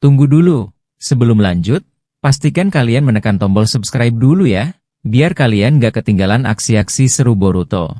Tunggu dulu. Sebelum lanjut, pastikan kalian menekan tombol subscribe dulu ya, biar kalian gak ketinggalan aksi-aksi seru Boruto.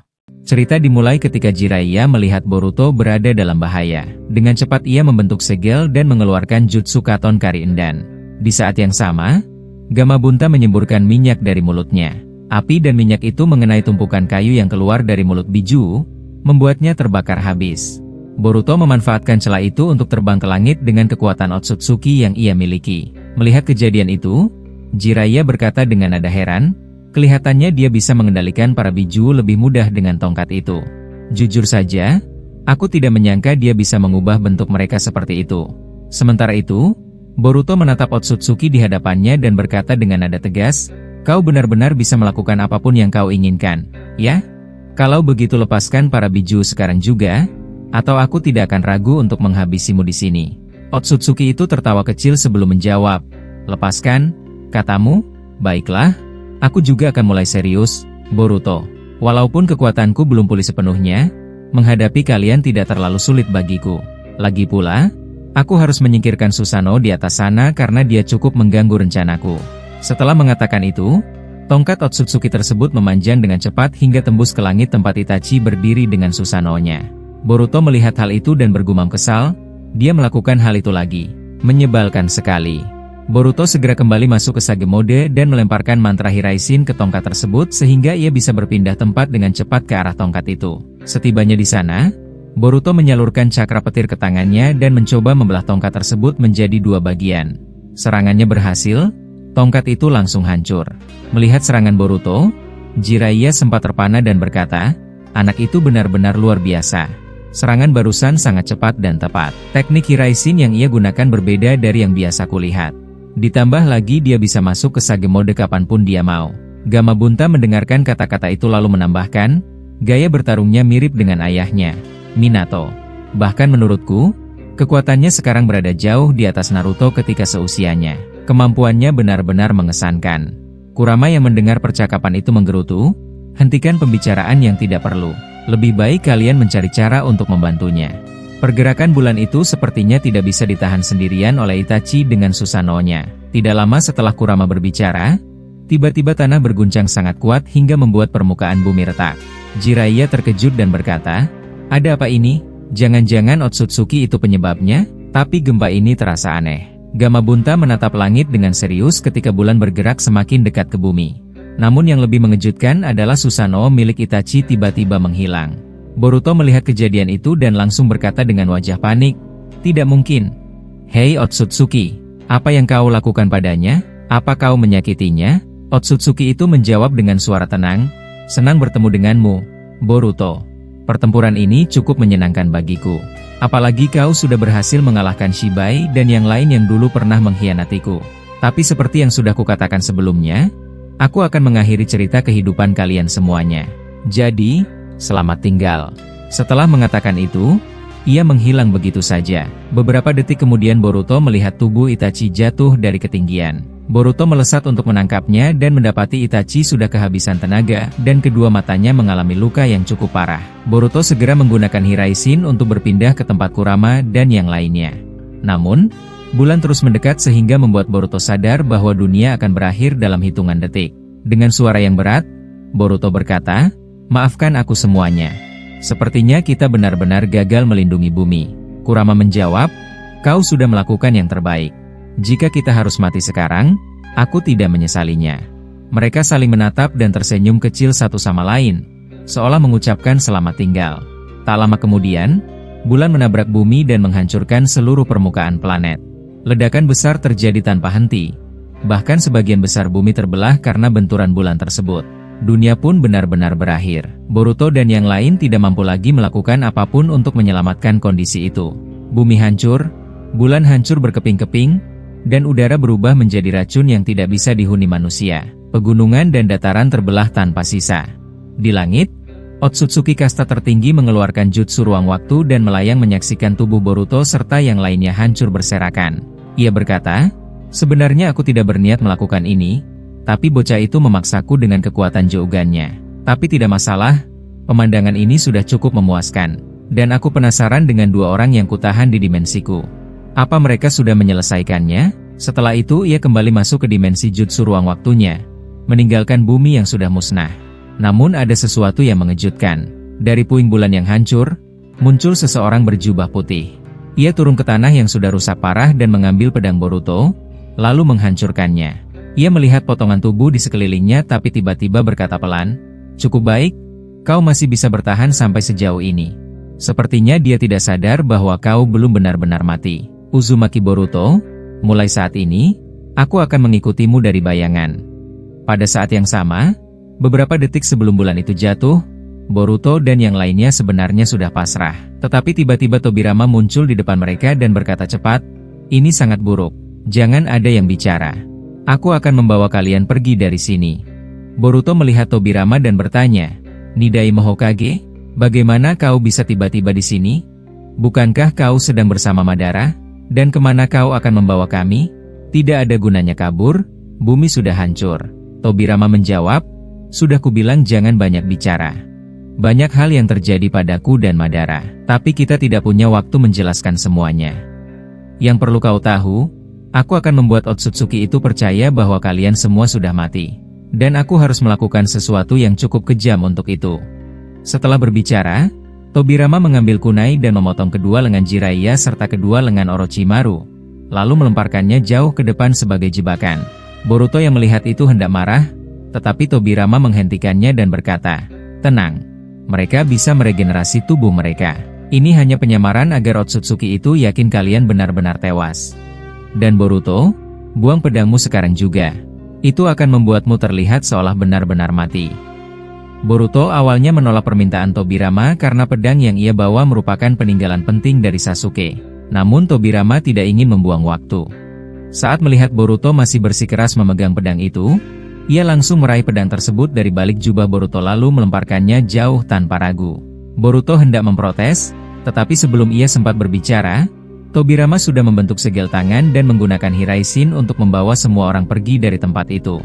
Cerita dimulai ketika Jiraiya melihat Boruto berada dalam bahaya. Dengan cepat ia membentuk segel dan mengeluarkan jutsu Katon Kari Endan. Di saat yang sama, Gamabunta menyemburkan minyak dari mulutnya. Api dan minyak itu mengenai tumpukan kayu yang keluar dari mulut Biju, membuatnya terbakar habis. Boruto memanfaatkan celah itu untuk terbang ke langit dengan kekuatan Otsutsuki yang ia miliki. Melihat kejadian itu, Jiraiya berkata dengan nada heran, kelihatannya dia bisa mengendalikan para Biju lebih mudah dengan tongkat itu. Jujur saja, aku tidak menyangka dia bisa mengubah bentuk mereka seperti itu. Sementara itu, Boruto menatap Otsutsuki di hadapannya dan berkata dengan nada tegas, kau benar-benar bisa melakukan apapun yang kau inginkan, ya? Kalau begitu lepaskan para Biju sekarang juga, atau aku tidak akan ragu untuk menghabisimu di sini. Otsutsuki itu tertawa kecil sebelum menjawab, lepaskan, katamu? Baiklah, aku juga akan mulai serius, Boruto. Walaupun kekuatanku belum pulih sepenuhnya, menghadapi kalian tidak terlalu sulit bagiku. Lagi pula, aku harus menyingkirkan Susanoo di atas sana karena dia cukup mengganggu rencanaku. Setelah mengatakan itu, tongkat Otsutsuki tersebut memanjang dengan cepat hingga tembus ke langit tempat Itachi berdiri dengan Susanoo-nya. Boruto melihat hal itu dan bergumam kesal, dia melakukan hal itu lagi. Menyebalkan sekali. Boruto segera kembali masuk ke Sage Mode dan melemparkan mantra Hiraishin ke tongkat tersebut sehingga ia bisa berpindah tempat dengan cepat ke arah tongkat itu. Setibanya di sana, Boruto menyalurkan cakra petir ke tangannya dan mencoba membelah tongkat tersebut menjadi dua bagian. Serangannya berhasil, tongkat itu langsung hancur. Melihat serangan Boruto, Jiraiya sempat terpana dan berkata, anak itu benar-benar luar biasa. Serangan barusan sangat cepat dan tepat. Teknik Hiraishin yang ia gunakan berbeda dari yang biasa kulihat. Ditambah lagi dia bisa masuk ke Sage Mode kapanpun dia mau. Gamabunta mendengarkan kata-kata itu lalu menambahkan, gaya bertarungnya mirip dengan ayahnya, Minato. Bahkan menurutku, kekuatannya sekarang berada jauh di atas Naruto ketika seusianya. Kemampuannya benar-benar mengesankan. Kurama yang mendengar percakapan itu menggerutu, hentikan pembicaraan yang tidak perlu. Lebih baik kalian mencari cara untuk membantunya. Pergerakan bulan itu sepertinya tidak bisa ditahan sendirian oleh Itachi dengan Susanoo-nya. Tidak lama setelah Kurama berbicara, tiba-tiba tanah berguncang sangat kuat hingga membuat permukaan bumi retak. Jiraiya terkejut dan berkata, ada apa ini? Jangan-jangan Otsutsuki itu penyebabnya? Tapi gempa ini terasa aneh. Gamabunta menatap langit dengan serius ketika bulan bergerak semakin dekat ke bumi. Namun yang lebih mengejutkan adalah Susanoo milik Itachi tiba-tiba menghilang. Boruto melihat kejadian itu dan langsung berkata dengan wajah panik, tidak mungkin. Hei Otsutsuki, apa yang kau lakukan padanya? Apa kau menyakitinya? Otsutsuki itu menjawab dengan suara tenang, senang bertemu denganmu, Boruto. Pertempuran ini cukup menyenangkan bagiku. Apalagi kau sudah berhasil mengalahkan Shibai dan yang lain yang dulu pernah mengkhianatiku. Tapi seperti yang sudah kukatakan sebelumnya, aku akan mengakhiri cerita kehidupan kalian semuanya. Jadi, selamat tinggal. Setelah mengatakan itu, ia menghilang begitu saja. Beberapa detik kemudian Boruto melihat tubuh Itachi jatuh dari ketinggian. Boruto melesat untuk menangkapnya dan mendapati Itachi sudah kehabisan tenaga dan kedua matanya mengalami luka yang cukup parah. Boruto segera menggunakan Hiraishin untuk berpindah ke tempat Kurama dan yang lainnya. Namun, bulan terus mendekat sehingga membuat Boruto sadar bahwa dunia akan berakhir dalam hitungan detik. Dengan suara yang berat, Boruto berkata, maafkan aku semuanya. Sepertinya kita benar-benar gagal melindungi bumi. Kurama menjawab, kau sudah melakukan yang terbaik. Jika kita harus mati sekarang, aku tidak menyesalinya. Mereka saling menatap dan tersenyum kecil satu sama lain, seolah mengucapkan selamat tinggal. Tak lama kemudian, bulan menabrak bumi dan menghancurkan seluruh permukaan planet. Ledakan besar terjadi tanpa henti. Bahkan sebagian besar bumi terbelah karena benturan bulan tersebut. Dunia pun benar-benar berakhir. Boruto dan yang lain tidak mampu lagi melakukan apapun untuk menyelamatkan kondisi itu. Bumi hancur, bulan hancur berkeping-keping, dan udara berubah menjadi racun yang tidak bisa dihuni manusia. Pegunungan dan dataran terbelah tanpa sisa. Di langit, Otsutsuki kasta tertinggi mengeluarkan jutsu ruang waktu dan melayang menyaksikan tubuh Boruto serta yang lainnya hancur berserakan. Ia berkata, sebenarnya aku tidak berniat melakukan ini, tapi bocah itu memaksaku dengan kekuatan Jougannya. Tapi tidak masalah, pemandangan ini sudah cukup memuaskan. Dan aku penasaran dengan dua orang yang kutahan di dimensiku. Apa mereka sudah menyelesaikannya? Setelah itu ia kembali masuk ke dimensi jutsu ruang waktunya, meninggalkan bumi yang sudah musnah. Namun ada sesuatu yang mengejutkan. Dari puing bulan yang hancur, muncul seseorang berjubah putih. Ia turun ke tanah yang sudah rusak parah dan mengambil pedang Boruto, lalu menghancurkannya. Ia melihat potongan tubuh di sekelilingnya tapi tiba-tiba berkata pelan, "Cukup baik, kau masih bisa bertahan sampai sejauh ini. Sepertinya dia tidak sadar bahwa kau belum benar-benar mati. Uzumaki Boruto, mulai saat ini, aku akan mengikutimu dari bayangan." Pada saat yang sama, beberapa detik sebelum bulan itu jatuh, Boruto dan yang lainnya sebenarnya sudah pasrah. Tetapi tiba-tiba Tobirama muncul di depan mereka dan berkata cepat, "Ini sangat buruk. Jangan ada yang bicara. Aku akan membawa kalian pergi dari sini." Boruto melihat Tobirama dan bertanya, "Nidai Hokage, bagaimana kau bisa tiba-tiba di sini? Bukankah kau sedang bersama Madara? Dan kemana kau akan membawa kami? Tidak ada gunanya kabur, bumi sudah hancur." Tobirama menjawab, "Sudah kubilang jangan banyak bicara. Banyak hal yang terjadi padaku dan Madara, tapi kita tidak punya waktu menjelaskan semuanya. Yang perlu kau tahu, aku akan membuat Otsutsuki itu percaya bahwa kalian semua sudah mati. Dan aku harus melakukan sesuatu yang cukup kejam untuk itu." Setelah berbicara, Tobirama mengambil kunai dan memotong kedua lengan Jiraiya serta kedua lengan Orochimaru, lalu melemparkannya jauh ke depan sebagai jebakan. Boruto yang melihat itu hendak marah, tetapi Tobirama menghentikannya dan berkata, "Tenang. Mereka bisa meregenerasi tubuh mereka. Ini hanya penyamaran agar Otsutsuki itu yakin kalian benar-benar tewas. Dan Boruto, buang pedangmu sekarang juga. Itu akan membuatmu terlihat seolah benar-benar mati." Boruto awalnya menolak permintaan Tobirama karena pedang yang ia bawa merupakan peninggalan penting dari Sasuke. Namun Tobirama tidak ingin membuang waktu. Saat melihat Boruto masih bersikeras memegang pedang itu, ia langsung meraih pedang tersebut dari balik jubah Boruto lalu melemparkannya jauh tanpa ragu. Boruto hendak memprotes, tetapi sebelum ia sempat berbicara, Tobirama sudah membentuk segel tangan dan menggunakan Hiraishin untuk membawa semua orang pergi dari tempat itu.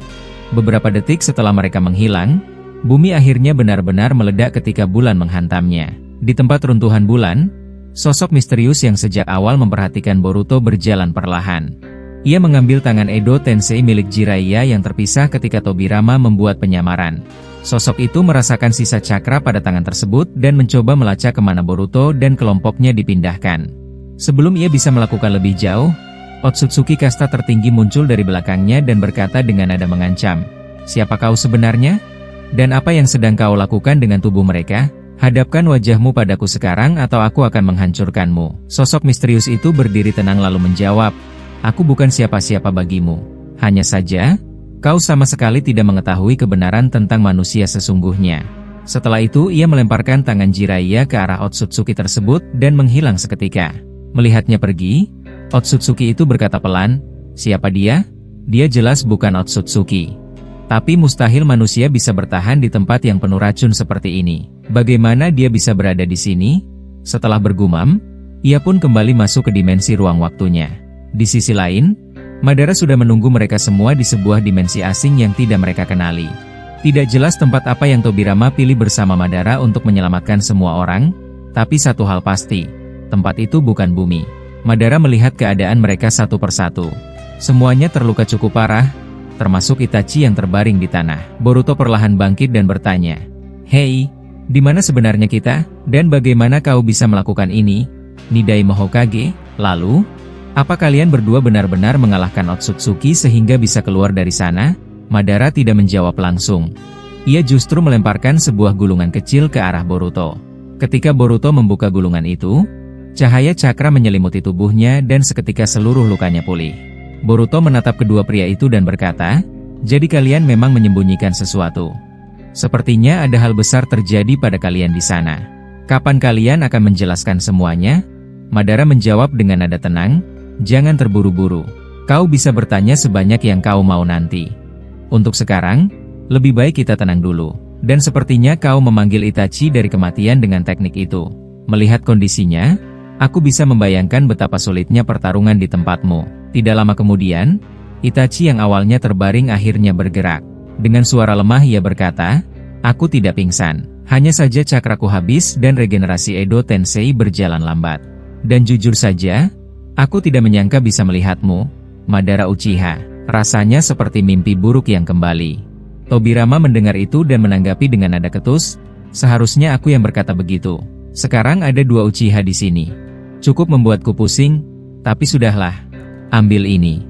Beberapa detik setelah mereka menghilang, bumi akhirnya benar-benar meledak ketika bulan menghantamnya. Di tempat runtuhan bulan, sosok misterius yang sejak awal memperhatikan Boruto berjalan perlahan. Ia mengambil tangan Edo Tensei milik Jiraiya yang terpisah ketika Tobirama membuat penyamaran. Sosok itu merasakan sisa cakra pada tangan tersebut dan mencoba melacak kemana Boruto dan kelompoknya dipindahkan. Sebelum ia bisa melakukan lebih jauh, Otsutsuki kasta tertinggi muncul dari belakangnya dan berkata dengan nada mengancam, "Siapa kau sebenarnya? Dan apa yang sedang kau lakukan dengan tubuh mereka? Hadapkan wajahmu padaku sekarang atau aku akan menghancurkanmu." Sosok misterius itu berdiri tenang lalu menjawab, "Aku bukan siapa-siapa bagimu. Hanya saja, kau sama sekali tidak mengetahui kebenaran tentang manusia sesungguhnya." Setelah itu ia melemparkan tangan Jiraiya ke arah Otsutsuki tersebut dan menghilang seketika. Melihatnya pergi, Otsutsuki itu berkata pelan, "Siapa dia? Dia jelas bukan Otsutsuki. Tapi mustahil manusia bisa bertahan di tempat yang penuh racun seperti ini. Bagaimana dia bisa berada di sini?" Setelah bergumam, ia pun kembali masuk ke dimensi ruang waktunya. Di sisi lain, Madara sudah menunggu mereka semua di sebuah dimensi asing yang tidak mereka kenali. Tidak jelas tempat apa yang Tobirama pilih bersama Madara untuk menyelamatkan semua orang, tapi satu hal pasti, tempat itu bukan bumi. Madara melihat keadaan mereka satu persatu. Semuanya terluka cukup parah, termasuk Itachi yang terbaring di tanah. Boruto perlahan bangkit dan bertanya, "Hei, di mana sebenarnya kita? Dan bagaimana kau bisa melakukan ini, Nidai Hokage? Lalu, apa kalian berdua benar-benar mengalahkan Otsutsuki sehingga bisa keluar dari sana?" Madara tidak menjawab langsung. Ia justru melemparkan sebuah gulungan kecil ke arah Boruto. Ketika Boruto membuka gulungan itu, cahaya cakra menyelimuti tubuhnya dan seketika seluruh lukanya pulih. Boruto menatap kedua pria itu dan berkata, "Jadi kalian memang menyembunyikan sesuatu. Sepertinya ada hal besar terjadi pada kalian di sana. Kapan kalian akan menjelaskan semuanya?" Madara menjawab dengan nada tenang, "Jangan terburu-buru. Kau bisa bertanya sebanyak yang kau mau nanti. Untuk sekarang, lebih baik kita tenang dulu. Dan sepertinya kau memanggil Itachi dari kematian dengan teknik itu. Melihat kondisinya, aku bisa membayangkan betapa sulitnya pertarungan di tempatmu." Tidak lama kemudian, Itachi yang awalnya terbaring akhirnya bergerak. Dengan suara lemah ia berkata, "Aku tidak pingsan. Hanya saja cakraku habis dan regenerasi Edo Tensei berjalan lambat. Dan jujur saja, Aku tidak menyangka bisa melihatmu, Madara Uchiha. Rasanya seperti mimpi buruk yang kembali. Tobirama mendengar itu dan menanggapi dengan nada ketus, seharusnya aku yang berkata begitu. Sekarang ada 2 Uchiha di sini. Cukup membuatku pusing, tapi sudahlah. Ambil ini.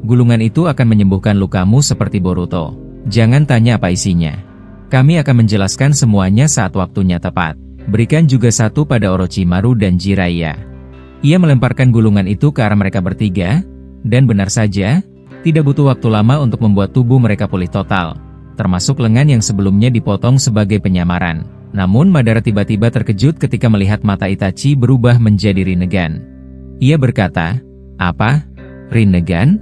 Gulungan itu akan menyembuhkan lukamu seperti Boruto. Jangan tanya apa isinya. Kami akan menjelaskan semuanya saat waktunya tepat. Berikan juga satu pada Orochimaru dan Jiraiya. Ia melemparkan gulungan itu ke arah mereka bertiga, dan benar saja, tidak butuh waktu lama untuk membuat tubuh mereka pulih total, termasuk lengan yang sebelumnya dipotong sebagai penyamaran. Namun Madara tiba-tiba terkejut ketika melihat mata Itachi berubah menjadi Rinnegan. Ia berkata, "Apa? Rinnegan?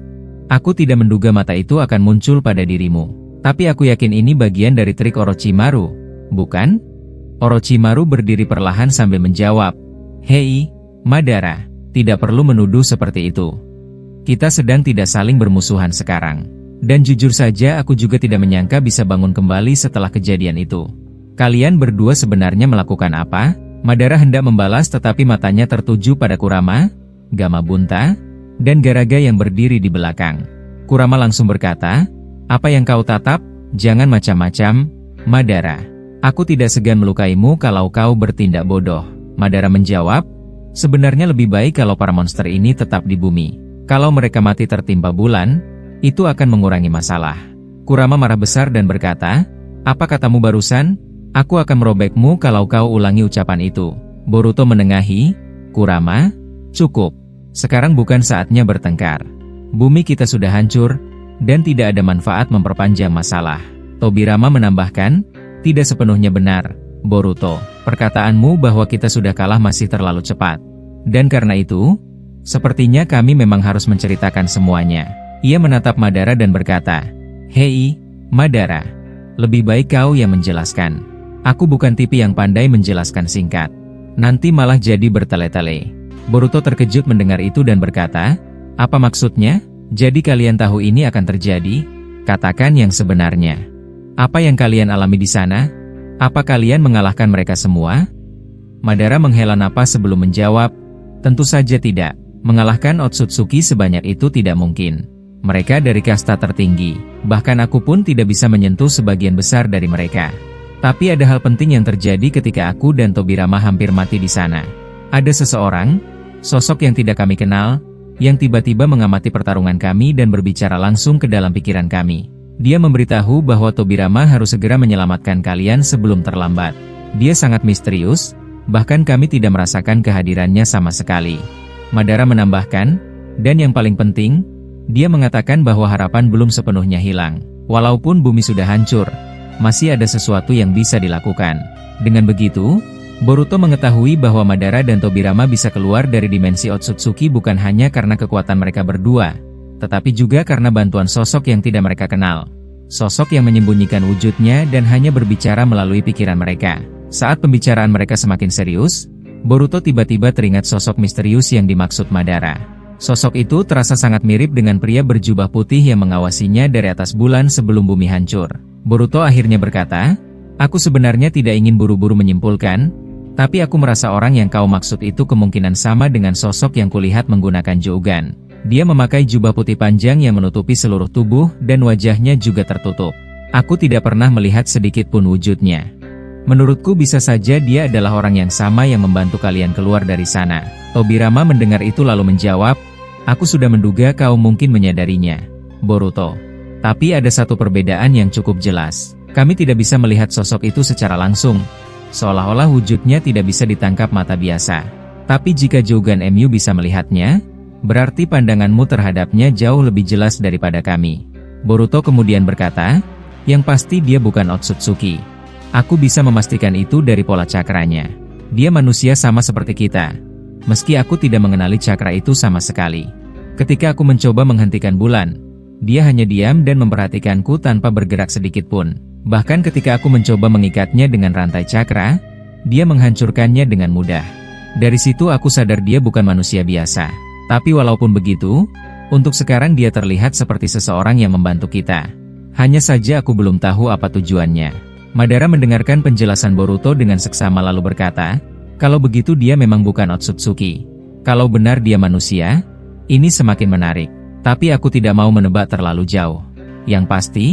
Aku tidak menduga mata itu akan muncul pada dirimu. Tapi aku yakin ini bagian dari trik Orochimaru, bukan?" Orochimaru berdiri perlahan sambil menjawab, "Hei, Madara, tidak perlu menuduh seperti itu. Kita sedang tidak saling bermusuhan sekarang. Dan jujur saja aku juga tidak menyangka bisa bangun kembali setelah kejadian itu. Kalian berdua sebenarnya melakukan apa?" Madara hendak membalas tetapi matanya tertuju pada Kurama, Gamabunta, dan Garaga yang berdiri di belakang. Kurama langsung berkata, "Apa yang kau tatap? Jangan macam-macam, Madara. Aku tidak segan melukaimu kalau kau bertindak bodoh." Madara menjawab, "Sebenarnya lebih baik kalau para monster ini tetap di bumi. Kalau mereka mati tertimpa bulan, itu akan mengurangi masalah." Kurama marah besar dan berkata, "Apa katamu barusan? Aku akan merobekmu kalau kau ulangi ucapan itu." Boruto menengahi, "Kurama, cukup. Sekarang bukan saatnya bertengkar. Bumi kita sudah hancur, dan tidak ada manfaat memperpanjang masalah." Tobirama menambahkan, "Tidak sepenuhnya benar, Boruto. Perkataanmu bahwa kita sudah kalah masih terlalu cepat. Dan karena itu, sepertinya kami memang harus menceritakan semuanya." Ia menatap Madara dan berkata, "Hei, Madara. Lebih baik kau yang menjelaskan. Aku bukan tipe yang pandai menjelaskan singkat. Nanti malah jadi bertele-tele." Boruto terkejut mendengar itu dan berkata, "Apa maksudnya? Jadi kalian tahu ini akan terjadi? Katakan yang sebenarnya. Apa yang kalian alami di sana? Apa kalian mengalahkan mereka semua?" Madara menghela napas sebelum menjawab, "Tentu saja tidak. Mengalahkan Otsutsuki sebanyak itu tidak mungkin. Mereka dari kasta tertinggi, bahkan aku pun tidak bisa menyentuh sebagian besar dari mereka. Tapi ada hal penting yang terjadi ketika aku dan Tobirama hampir mati di sana. Ada seseorang, sosok yang tidak kami kenal, yang tiba-tiba mengamati pertarungan kami dan berbicara langsung ke dalam pikiran kami. Dia memberitahu bahwa Tobirama harus segera menyelamatkan kalian sebelum terlambat. Dia sangat misterius, bahkan kami tidak merasakan kehadirannya sama sekali." Madara menambahkan, "Dan yang paling penting, dia mengatakan bahwa harapan belum sepenuhnya hilang. Walaupun bumi sudah hancur, masih ada sesuatu yang bisa dilakukan." Dengan begitu, Boruto mengetahui bahwa Madara dan Tobirama bisa keluar dari dimensi Otsutsuki bukan hanya karena kekuatan mereka berdua, tetapi juga karena bantuan sosok yang tidak mereka kenal. Sosok yang menyembunyikan wujudnya dan hanya berbicara melalui pikiran mereka. Saat pembicaraan mereka semakin serius, Boruto tiba-tiba teringat sosok misterius yang dimaksud Madara. Sosok itu terasa sangat mirip dengan pria berjubah putih yang mengawasinya dari atas bulan sebelum bumi hancur. Boruto akhirnya berkata, "Aku sebenarnya tidak ingin buru-buru menyimpulkan, tapi aku merasa orang yang kau maksud itu kemungkinan sama dengan sosok yang kulihat menggunakan Jougan. Dia memakai jubah putih panjang yang menutupi seluruh tubuh dan wajahnya juga tertutup. Aku tidak pernah melihat sedikit pun wujudnya. Menurutku bisa saja dia adalah orang yang sama yang membantu kalian keluar dari sana." Tobirama mendengar itu lalu menjawab, "Aku sudah menduga kau mungkin menyadarinya, Boruto. Tapi ada satu perbedaan yang cukup jelas. Kami tidak bisa melihat sosok itu secara langsung, seolah-olah wujudnya tidak bisa ditangkap mata biasa. Tapi jika Jougan MU bisa melihatnya, berarti pandanganmu terhadapnya jauh lebih jelas daripada kami." Boruto kemudian berkata, "Yang pasti dia bukan Otsutsuki. Aku bisa memastikan itu dari pola cakranya. Dia manusia sama seperti kita. Meski aku tidak mengenali cakra itu sama sekali. Ketika aku mencoba menghentikan bulan, dia hanya diam dan memperhatikanku tanpa bergerak sedikit pun. Bahkan ketika aku mencoba mengikatnya dengan rantai cakra, dia menghancurkannya dengan mudah. Dari situ aku sadar dia bukan manusia biasa. Tapi walaupun begitu, untuk sekarang dia terlihat seperti seseorang yang membantu kita. Hanya saja aku belum tahu apa tujuannya." Madara mendengarkan penjelasan Boruto dengan seksama lalu berkata, "Kalau begitu dia memang bukan Otsutsuki. Kalau benar dia manusia, ini semakin menarik. Tapi aku tidak mau menebak terlalu jauh. Yang pasti,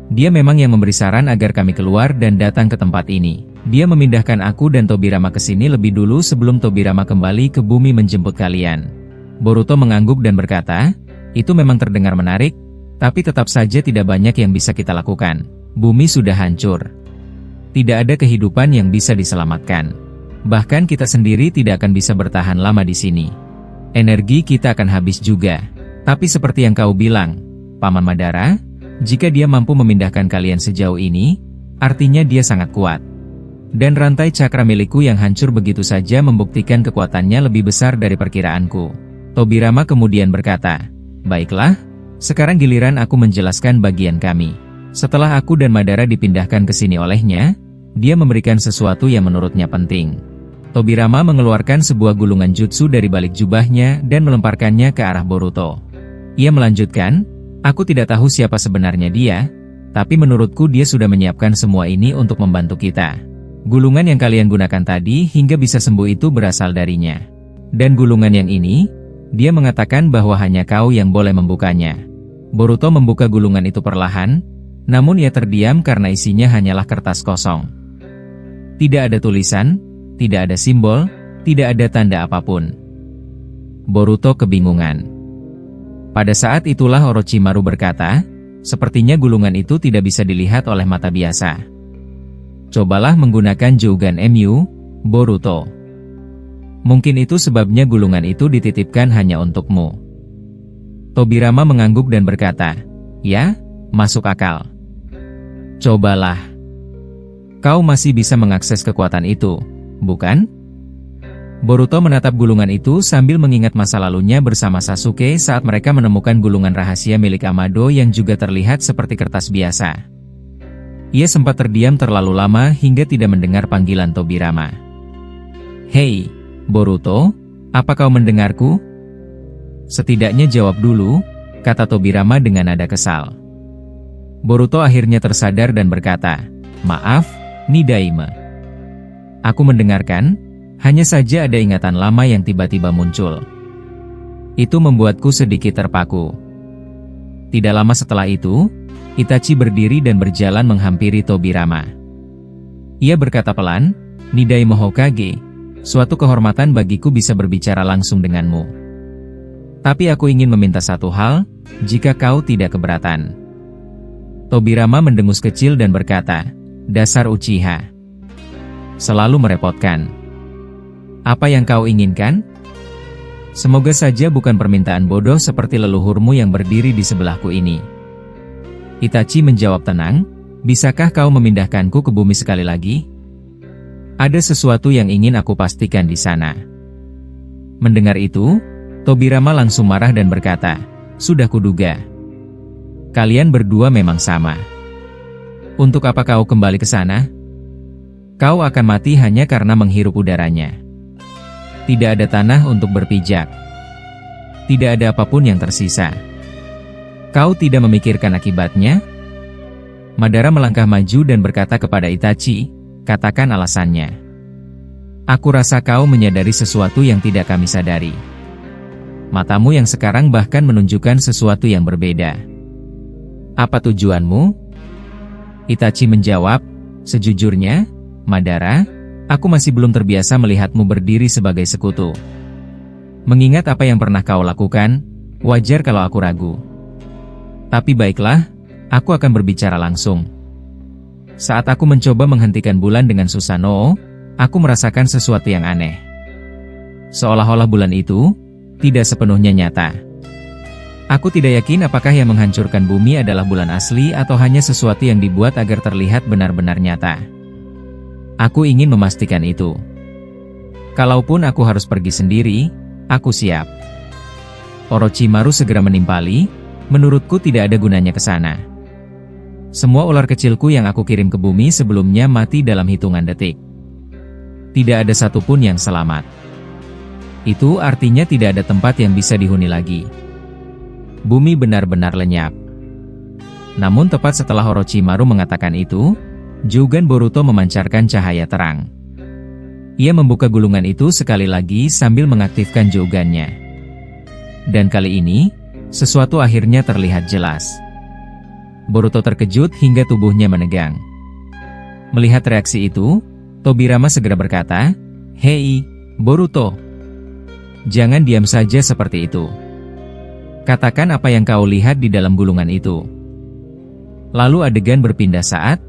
dia memang yang memberi saran agar kami keluar dan datang ke tempat ini. Dia memindahkan aku dan Tobirama ke sini lebih dulu sebelum Tobirama kembali ke bumi menjemput kalian. Boruto mengangguk dan berkata, itu memang terdengar menarik, tapi tetap saja tidak banyak yang bisa kita lakukan. Bumi sudah hancur. Tidak ada kehidupan yang bisa diselamatkan. Bahkan kita sendiri tidak akan bisa bertahan lama di sini. Energi kita akan habis juga. Tapi seperti yang kau bilang, Paman Madara, jika dia mampu memindahkan kalian sejauh ini, artinya dia sangat kuat. Dan rantai cakra milikku yang hancur begitu saja membuktikan kekuatannya lebih besar dari perkiraanku. Tobirama kemudian berkata, baiklah, sekarang giliran aku menjelaskan bagian kami. Setelah aku dan Madara dipindahkan ke sini olehnya, dia memberikan sesuatu yang menurutnya penting. Tobirama mengeluarkan sebuah gulungan jutsu dari balik jubahnya dan melemparkannya ke arah Boruto. Ia melanjutkan, aku tidak tahu siapa sebenarnya dia, tapi menurutku dia sudah menyiapkan semua ini untuk membantu kita. Gulungan yang kalian gunakan tadi hingga bisa sembuh itu berasal darinya. Dan gulungan yang ini, dia mengatakan bahwa hanya kau yang boleh membukanya. Boruto membuka gulungan itu perlahan, namun ia terdiam karena isinya hanyalah kertas kosong. Tidak ada tulisan, tidak ada simbol, tidak ada tanda apapun. Boruto kebingungan. Pada saat itulah Orochimaru berkata, sepertinya gulungan itu tidak bisa dilihat oleh mata biasa. Cobalah menggunakan Jougan MU, Boruto. Mungkin itu sebabnya gulungan itu dititipkan hanya untukmu. Tobirama mengangguk dan berkata, ya, masuk akal. Cobalah. Kau masih bisa mengakses kekuatan itu, bukan? Boruto menatap gulungan itu sambil mengingat masa lalunya bersama Sasuke saat mereka menemukan gulungan rahasia milik Amado yang juga terlihat seperti kertas biasa. Ia sempat terdiam terlalu lama hingga tidak mendengar panggilan Tobirama. Hei, Boruto, apa kau mendengarku? Setidaknya jawab dulu, kata Tobirama dengan nada kesal. Boruto akhirnya tersadar dan berkata, maaf, Nidaime. Aku mendengarkan. Hanya saja ada ingatan lama yang tiba-tiba muncul. Itu membuatku sedikit terpaku. Tidak lama setelah itu, Itachi berdiri dan berjalan menghampiri Tobirama. Ia berkata pelan, Nidaime Hokage, suatu kehormatan bagiku bisa berbicara langsung denganmu. Tapi aku ingin meminta satu hal, jika kau tidak keberatan. Tobirama mendengus kecil dan berkata, dasar Uchiha. Selalu merepotkan. Apa yang kau inginkan? Semoga saja bukan permintaan bodoh seperti leluhurmu yang berdiri di sebelahku ini. Itachi menjawab tenang, bisakah kau memindahkanku ke bumi sekali lagi? Ada sesuatu yang ingin aku pastikan di sana. Mendengar itu, Tobirama langsung marah dan berkata, sudah kuduga. Kalian berdua memang sama. Untuk apa kau kembali ke sana? Kau akan mati hanya karena menghirup udaranya. Tidak ada tanah untuk berpijak. Tidak ada apapun yang tersisa. Kau tidak memikirkan akibatnya? Madara melangkah maju dan berkata kepada Itachi, katakan alasannya. Aku rasa kau menyadari sesuatu yang tidak kami sadari. Matamu yang sekarang bahkan menunjukkan sesuatu yang berbeda. Apa tujuanmu? Itachi menjawab, sejujurnya, Madara, aku masih belum terbiasa melihatmu berdiri sebagai sekutu. Mengingat apa yang pernah kau lakukan, wajar kalau aku ragu. Tapi baiklah, aku akan berbicara langsung. Saat aku mencoba menghentikan bulan dengan Susanoo, aku merasakan sesuatu yang aneh. Seolah-olah bulan itu tidak sepenuhnya nyata. Aku tidak yakin apakah yang menghancurkan bumi adalah bulan asli atau hanya sesuatu yang dibuat agar terlihat benar-benar nyata. Aku ingin memastikan itu. Kalaupun aku harus pergi sendiri, aku siap. Orochimaru segera menimpali, menurutku tidak ada gunanya ke sana. Semua ular kecilku yang aku kirim ke bumi sebelumnya mati dalam hitungan detik. Tidak ada satupun yang selamat. Itu artinya tidak ada tempat yang bisa dihuni lagi. Bumi benar-benar lenyap. Namun tepat setelah Orochimaru mengatakan itu, Jougan Boruto memancarkan cahaya terang. Ia membuka gulungan itu sekali lagi sambil mengaktifkan Jogannya. Dan kali ini, sesuatu akhirnya terlihat jelas. Boruto terkejut hingga tubuhnya menegang. Melihat reaksi itu, Tobirama segera berkata, "Hei, Boruto. Jangan diam saja seperti itu. Katakan apa yang kau lihat di dalam gulungan itu." Lalu adegan berpindah saat